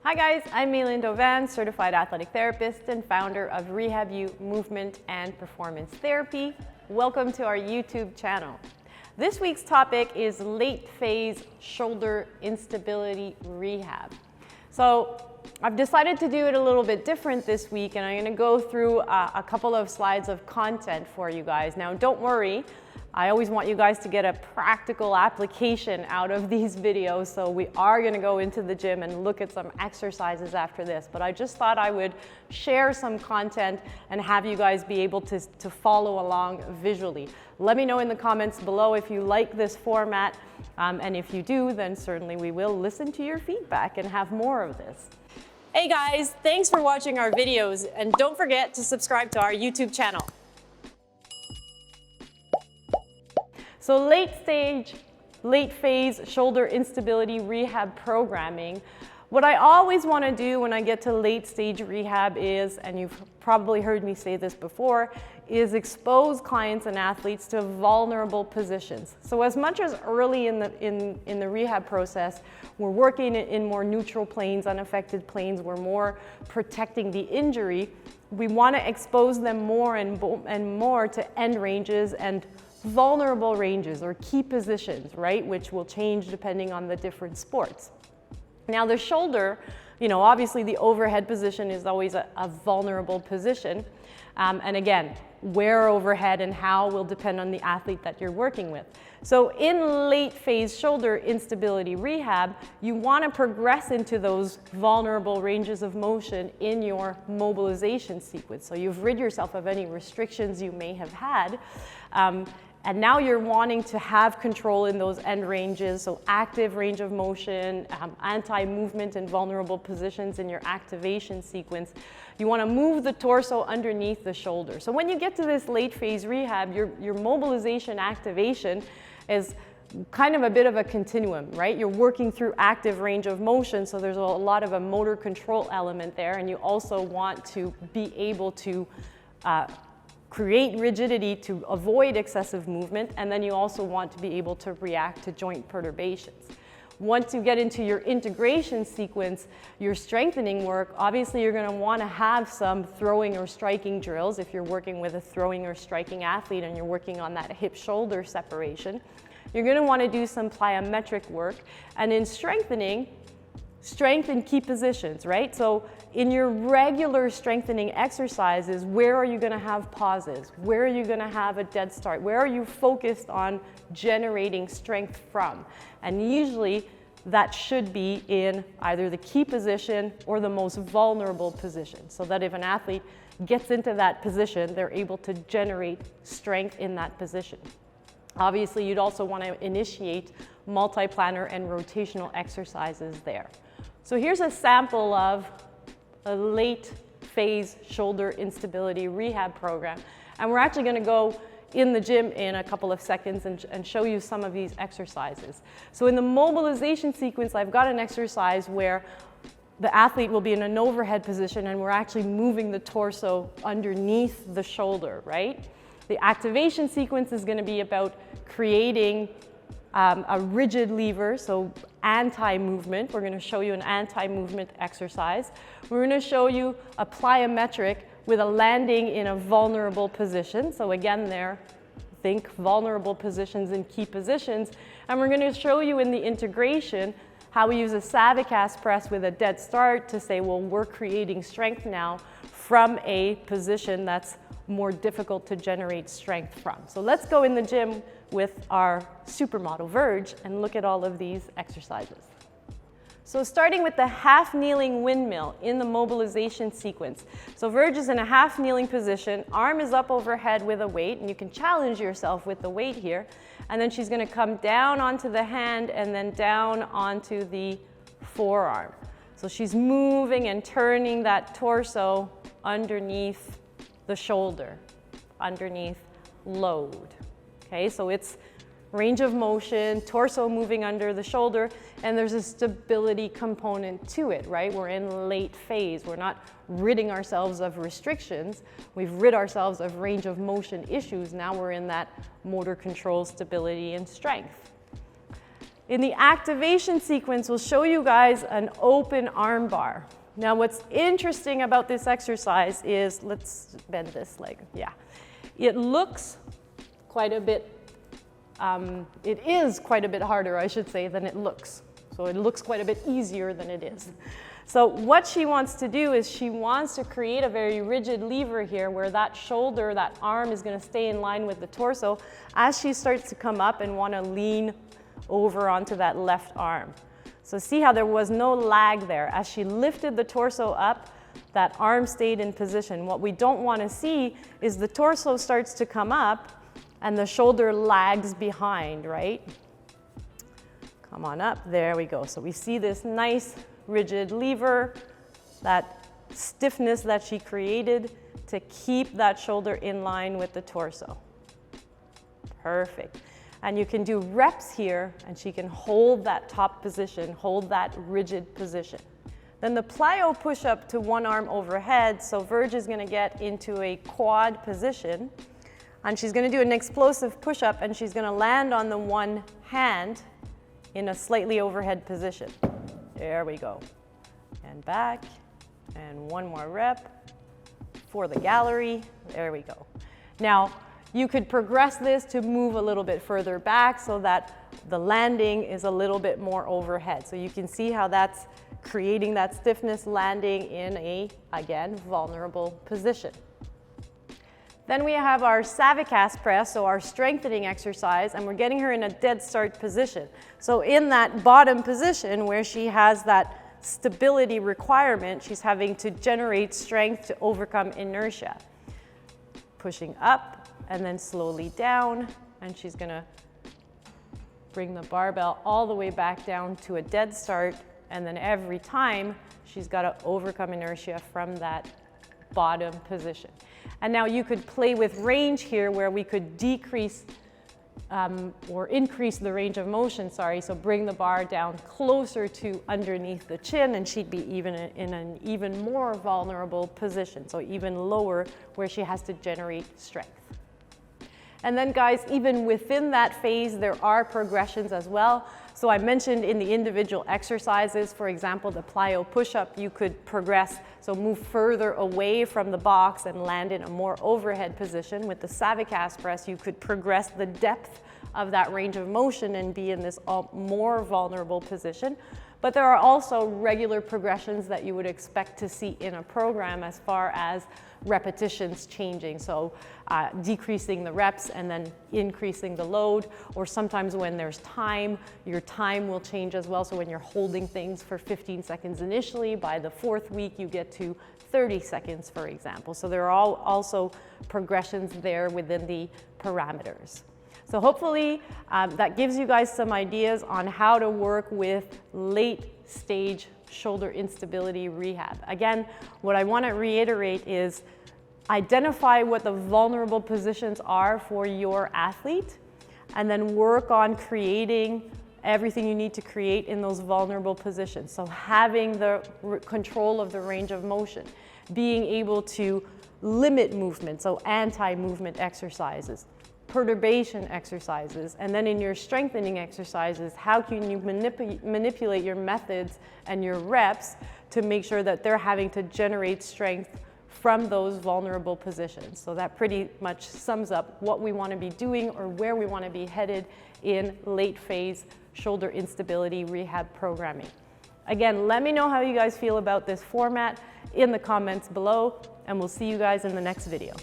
Hi guys, I'm Mai-Linh Dovan, certified athletic therapist and founder of Rehab-U Movement and Performance Therapy. Welcome to our YouTube channel. This week's topic is late phase shoulder instability rehab. So I've decided to do it a little bit different this week, and I'm going to go through a couple of slides of content for you guys. Now don't worry, I always want you guys to get a practical application out of these videos, so we are going to go into the gym and look at some exercises after this, but I just thought I would share some content and have you guys be able to follow along visually. Let me know in the comments below if you like this format, and if you do, then certainly we will listen to your feedback and have more of this. Hey guys, thanks for watching our videos, and don't forget to subscribe to our YouTube channel. So late phase shoulder instability rehab programming. What I always want to do when I get to late stage rehab is, and you've probably heard me say this before, is expose clients and athletes to vulnerable positions. So as much as early in the rehab process, we're working in more neutral planes, unaffected planes, we're more protecting the injury, we want to expose them more and more to end ranges and vulnerable ranges or key positions, right, which will change depending on the different sports. Now the shoulder, obviously the overhead position is always a vulnerable position. And again, where overhead and how will depend on the athlete that you're working with. So in late phase shoulder instability rehab, you want to progress into those vulnerable ranges of motion in your mobilization sequence. So you've rid yourself of any restrictions you may have had. And now you're wanting to have control in those end ranges, so active range of motion, anti-movement and vulnerable positions in your activation sequence. You want to move the torso underneath the shoulder. So when you get to this late phase rehab, your mobilization activation is kind of a bit of a continuum, right? You're working through active range of motion, so there's a lot of a motor control element there, and you also want to be able to create rigidity to avoid excessive movement, and then you also want to be able to react to joint perturbations. Once you get into your integration sequence, your strengthening work, obviously you're going to want to have some throwing or striking drills if you're working with a throwing or striking athlete and you're working on that hip-shoulder separation. You're going to want to do some plyometric work, and in strengthening, strengthen key positions, right? So in your regular strengthening exercises, where are you going to have pauses? Where are you going to have a dead start? Where are you focused on generating strength from? And usually that should be in either the key position or the most vulnerable position, so that if an athlete gets into that position, they're able to generate strength in that position. Obviously, you'd also want to initiate multiplanar and rotational exercises there. So here's a sample of a late phase shoulder instability rehab program. And we're actually going to go in the gym in a couple of seconds and show you some of these exercises. So in the mobilization sequence, I've got an exercise where the athlete will be in an overhead position and we're actually moving the torso underneath the shoulder, right? The activation sequence is going to be about creating a rigid lever, so anti-movement. We're going to show you an anti-movement exercise. We're going to show you a plyometric with a landing in a vulnerable position. So again there, think vulnerable positions and key positions. And we're going to show you in the integration how we use a Savicast press with a dead start to say, well, we're creating strength now from a position that's more difficult to generate strength from. So let's go in the gym with our supermodel Verge and look at all of these exercises. So starting with the half kneeling windmill in the mobilization sequence. So Verge is in a half kneeling position, arm is up overhead with a weight, and you can challenge yourself with the weight here. And then she's going to come down onto the hand and then down onto the forearm. So she's moving and turning that torso underneath the shoulder, underneath load. Okay, so it's range of motion, torso moving under the shoulder, and there's a stability component to it, right? We're in late phase. We're not ridding ourselves of restrictions. We've rid ourselves of range of motion issues. Now we're in that motor control, stability, and strength. In the activation sequence, we'll show you guys an open arm bar. Now, what's interesting about this exercise is, let's bend this leg, yeah. It looks quite a bit, it is quite a bit harder, I should say, than it looks. So it looks quite a bit easier than it is. So what she wants to do is she wants to create a very rigid lever here where that shoulder, that arm is going to stay in line with the torso as she starts to come up and want to lean over onto that left arm. So see how there was no lag there. As she lifted the torso up, that arm stayed in position. What we don't want to see is the torso starts to come up and the shoulder lags behind, right? Come on up, there we go. So we see this nice rigid lever, that stiffness that she created to keep that shoulder in line with the torso. Perfect. And you can do reps here, and she can hold that top position, hold that rigid position. Then the plyo push-up to one arm overhead, so Verge is going to get into a quad position, and she's going to do an explosive push-up, and she's going to land on the one hand in a slightly overhead position. There we go. And back, and one more rep for the gallery. There we go. Now, you could progress this to move a little bit further back so that the landing is a little bit more overhead. So you can see how that's creating that stiffness, landing in a, again, vulnerable position. Then we have our Savicas press, so our strengthening exercise, and we're getting her in a dead start position. So in that bottom position where she has that stability requirement, she's having to generate strength to overcome inertia. Pushing up and then slowly down, and she's gonna bring the barbell all the way back down to a dead start, and then every time she's gotta overcome inertia from that bottom position. And now you could play with range here where we could decrease or increase the range of motion, sorry, so bring the bar down closer to underneath the chin, and she'd be even in an even more vulnerable position, so even lower where she has to generate strength. And then guys, even within that phase, there are progressions as well. So I mentioned in the individual exercises, for example, the plyo push-up, you could progress, so move further away from the box and land in a more overhead position. With the Savicas press, you could progress the depth of that range of motion and be in this more vulnerable position. But there are also regular progressions that you would expect to see in a program as far as repetitions changing. So decreasing the reps and then increasing the load, or sometimes when there's time, your time will change as well. So when you're holding things for 15 seconds initially, by the 4th week you get to 30 seconds, for example. So there are also progressions there within the parameters. So hopefully that gives you guys some ideas on how to work with late stage shoulder instability rehab. Again, what I want to reiterate is identify what the vulnerable positions are for your athlete, and then work on creating everything you need to create in those vulnerable positions. So having the control of the range of motion, being able to limit movement, so anti-movement exercises, perturbation exercises, and then in your strengthening exercises, how can you manipulate your methods and your reps to make sure that they're having to generate strength from those vulnerable positions. So that pretty much sums up what we want to be doing or where we want to be headed in late phase shoulder instability rehab programming. Again, let me know how you guys feel about this format in the comments below, and we'll see you guys in the next video.